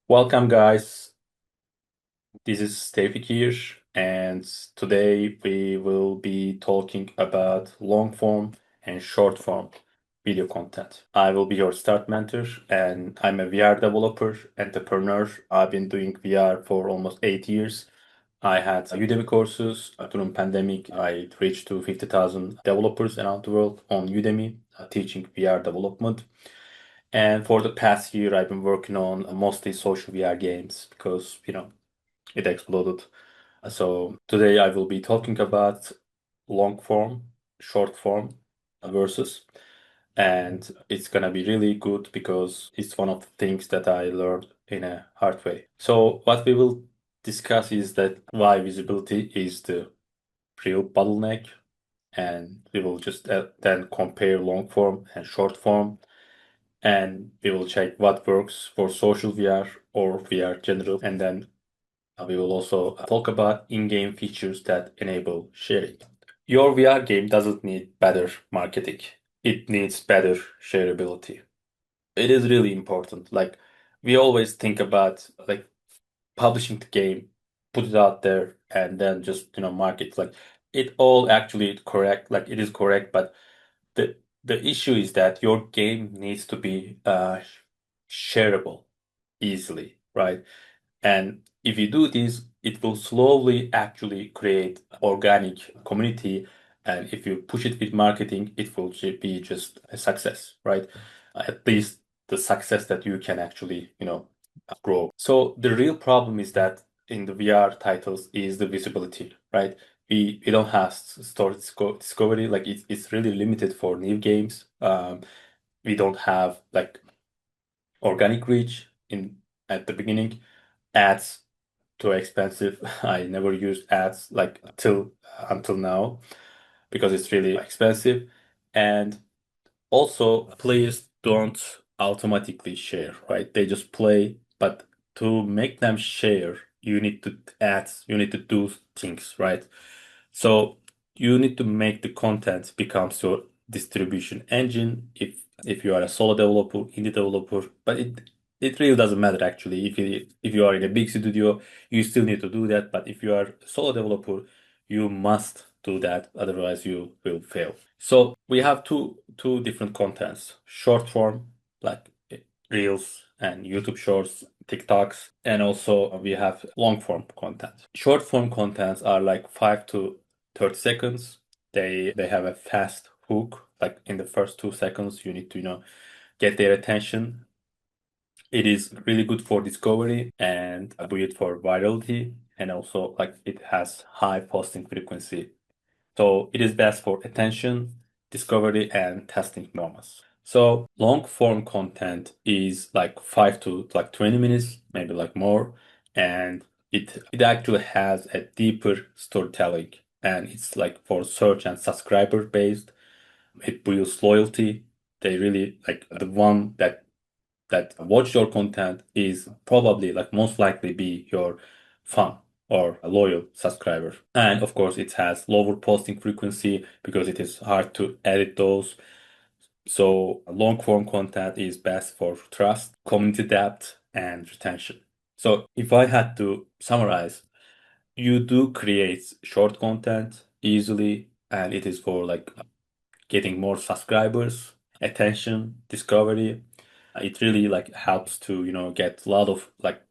Welcome, guys. This is Tevfik here, and today we will be talking about long form and short form video content. I will be your start mentor, and I'm a VR developer, entrepreneur. I've been doing VR for almost 8 years. I had Udemy courses. During pandemic, I reached to 50,000 developers around the world on Udemy, teaching VR development. And for the past year, I've been working on mostly social VR games because, it exploded. So today I will be talking about long form, short form versus, and it's gonna be really good because it's one of the things that I learned in a hard way. So what we will discuss is that why visibility is the real bottleneck, and we will just then compare long form and short form, and we will check what works for social VR or VR general, and then we will also talk about in-game features that enable sharing. Your VR game doesn't need better marketing. It needs better shareability. It is really important. Like we always think about like publishing the game, put it out there, and then just market. Like it all actually correct. Like it is correct, but the issue is that your game needs to be shareable easily, right? And if you do this, it will slowly actually create organic community. And if you push it with marketing, it will be just a success, right? At least the success that you can actually, grow. So the real problem is that in the VR titles is the visibility, right? We don't have store discovery, like it's really limited for new games. We don't have like organic reach in at the beginning. Ads too expensive. I never used ads like until now because it's really expensive. And also players don't automatically share, right? They just play, but to make them share, you need to do things, right? So you need to make the content becomes your distribution engine if you are a solo developer, indie developer, but it really doesn't matter actually. If you are in a big studio, you still need to do that. But if you are a solo developer, you must do that, otherwise you will fail. So we have two different contents: short form, like Reels and YouTube Shorts, TikToks, and also we have long form content. Short form contents are like 5 to 30 seconds. They have a fast hook. Like in the first 2 seconds, you need to, get their attention. It is really good for discovery and built for virality, and also like it has high posting frequency. So it is best for attention, discovery, and testing moments. So long form content is like 5 to 20 minutes, maybe like more, and it actually has a deeper storytelling, and it's like for search and subscriber based. It builds loyalty. They really like the one that watch your content is probably like most likely be your fan or a loyal subscriber. And of course, it has lower posting frequency because it is hard to edit those. So long form content is best for trust, community depth, and retention. So if I had to summarize, you do create short content easily, and it is for like getting more subscribers, attention, discovery. It really like helps to, get a lot of like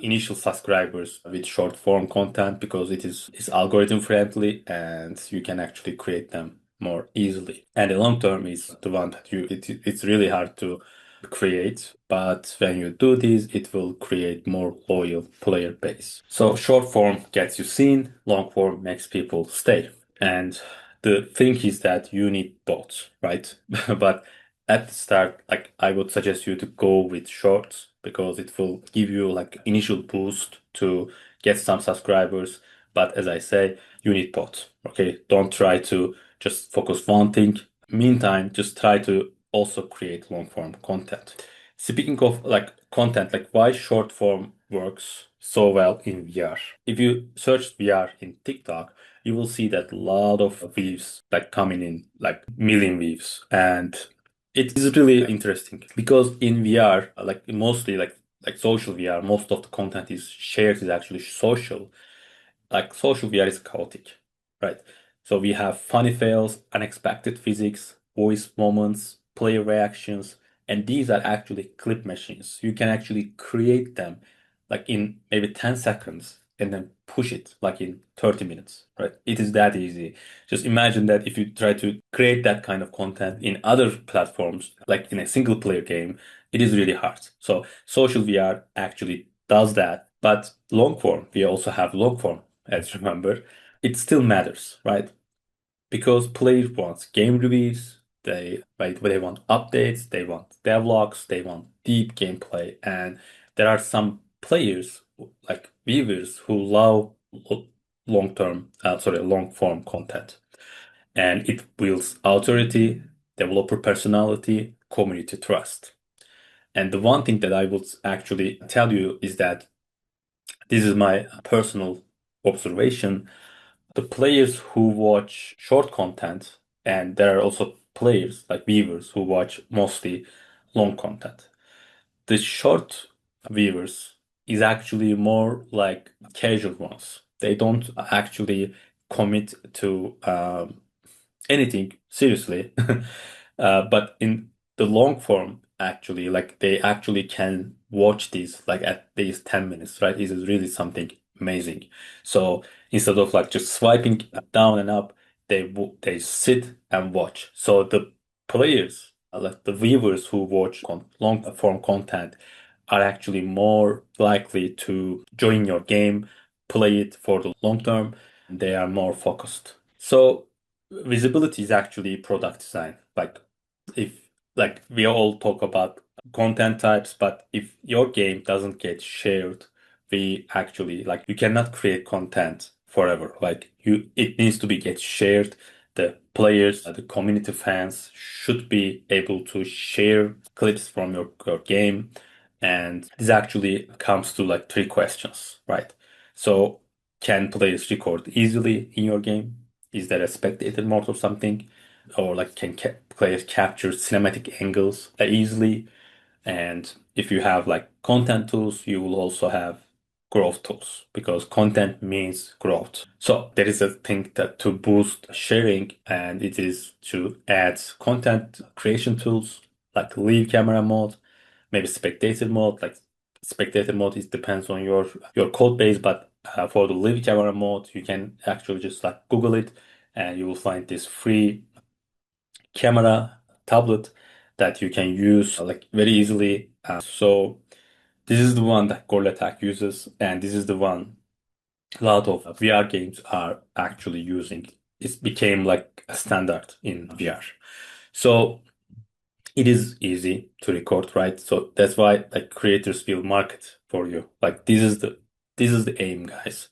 initial subscribers with short form content because it's algorithm friendly and you can actually create them more easily. And the long term is the one that it's really hard to create, but when you do this, it will create more loyal player base. So short form gets you seen, long form makes people stay. And the thing is that you need both, right? But at the start, like I would suggest you to go with shorts because it will give you like initial boost to get some subscribers. But as I say, you need both. Okay, don't try to just focus one thing. Meantime, just try to also create long form content. Speaking of like content, like why short form works so well in VR. If you search VR in TikTok, you will see that a lot of views like coming in like million views, and it is really interesting because in VR like mostly like like social VR, most of the content is shared is actually social. Like social VR is chaotic, right? So we have funny fails, unexpected physics, voice moments, player reactions, and these are actually clip machines. You can actually create them like in maybe 10 seconds and then push it like in 30 minutes, right? It is that easy. Just imagine that if you try to create that kind of content in other platforms, like in a single player game, it is really hard. So social VR actually does that. But long form, we also have long form, as you remember, it still matters, right? Because players want game reviews, they want updates, they want devlogs, they want deep gameplay, and there are some players like viewers who love long form content, and it builds authority, developer personality, community trust. And the one thing that I would actually tell you is that this is my personal observation. The players who watch short content, and there are also players like viewers who watch mostly long content. The short viewers is actually more like casual ones. They don't actually commit to anything seriously. But in the long form, actually, like they actually can watch these like at least 10 minutes, right? This is really something amazing. So instead of like just swiping down and up, they sit and watch. So the players, like the viewers who watch long form content, are actually more likely to join your game, play it for the long term. They are more focused. So visibility is actually product design. If like we all talk about content types, but if your game doesn't get shared, we actually like you cannot create content forever. Like you it needs to be get shared. The players, the community fans should be able to share clips from your game. And this actually comes to like three questions, right? So can players record easily in your game? Is there a spectator mode or something? Or like can players capture cinematic angles easily? And if you have like content tools, you will also have growth tools because content means growth. So there is a thing that to boost sharing, and it is to add content creation tools like live camera mode, maybe spectator mode. Like spectator mode, it depends on your code base, but for the live camera mode, you can actually just like Google it, and you will find this free camera tablet that you can use like very easily. So this is the one that Gorilla uses, and this is the one a lot of VR games are actually using. It became like a standard in VR. So it is easy to record, right? So that's why like creators will market for you. Like this is the aim, guys.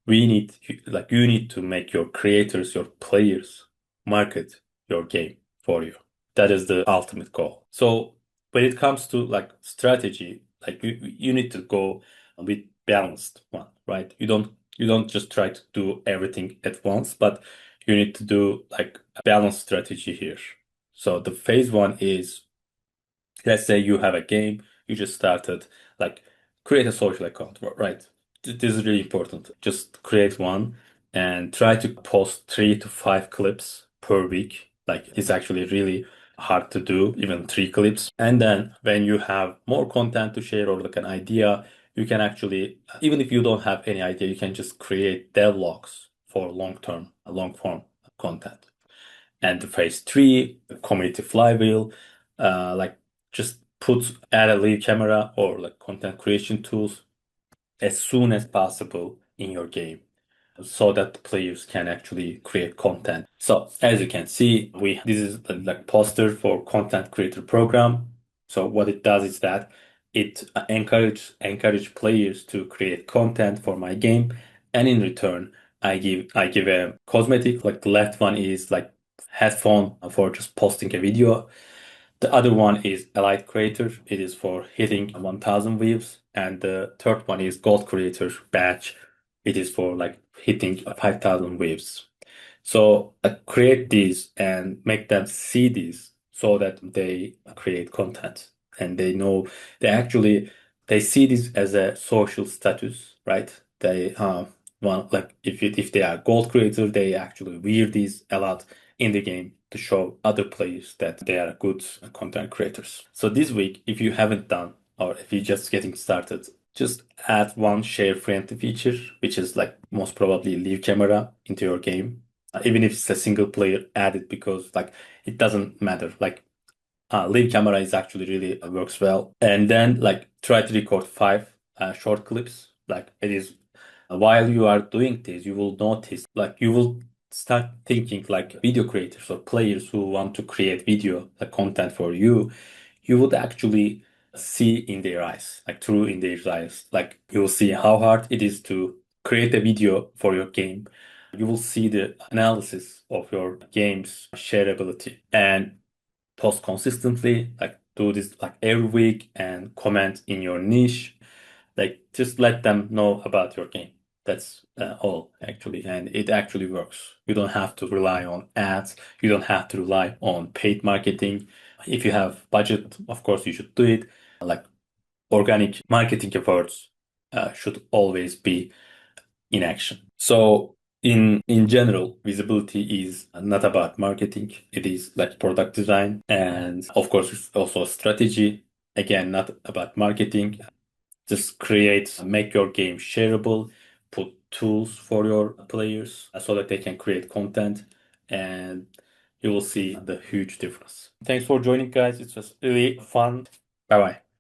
We need like you need to make your creators, your players market your game for you. That is the ultimate goal. So when it comes to like strategy, like you need to go with balanced one, right? You don't just try to do everything at once, but you need to do like a balanced strategy here. So the phase one is, let's say you have a game, you just started, like create a social account, right? This is really important. Just create one and try to post 3 to 5 clips per week. Like it's actually really hard to do, even 3 clips. And then when you have more content to share or like an idea, you can actually, even if you don't have any idea, you can just create devlogs for long-term, long form content. And the phase three, the community flywheel, like just add a lead camera or like content creation tools as soon as possible in your game so that the players can actually create content. So as you can see, we this is the like poster for content creator program. So what it does is that it encourage players to create content for my game, and in return, I give a cosmetic. Like the left one is like headphone for just posting a video. The other one is Elite Creator. It is for hitting 1,000 views. And the third one is Gold Creator Badge. It is for like hitting 5,000 views. So create these and make them see these so that they create content and they know they actually they see this as a social status, right? They want, like, if they are gold creator, they actually wear these a lot in the game to show other players that they are good content creators. So this week, if you haven't done, or if you're just getting started, just add one share friendly feature, which is like most probably leave camera into your game. Even if it's a single player, add it, because like it doesn't matter. Like leave camera is actually really works well. And then like try to record five short clips. Like it is while you are doing this, you will notice, like you will start thinking like video creators or players who want to create video content for you. You would actually see in their eyes, like through in their eyes, like you will see how hard it is to create a video for your game. You will see the analysis of your game's shareability and post consistently, like do this like every week and comment in your niche. Like just let them know about your game. That's all actually, and it actually works. You don't have to rely on ads. You don't have to rely on paid marketing. If you have budget, of course you should do it. Like organic marketing efforts should always be in action. So in general, visibility is not about marketing. It is like product design, and of course it's also strategy. Again, not about marketing. Just create, make your game shareable, put tools for your players so that they can create content, and you will see the huge difference. Thanks for joining, guys. It was really fun. Bye bye.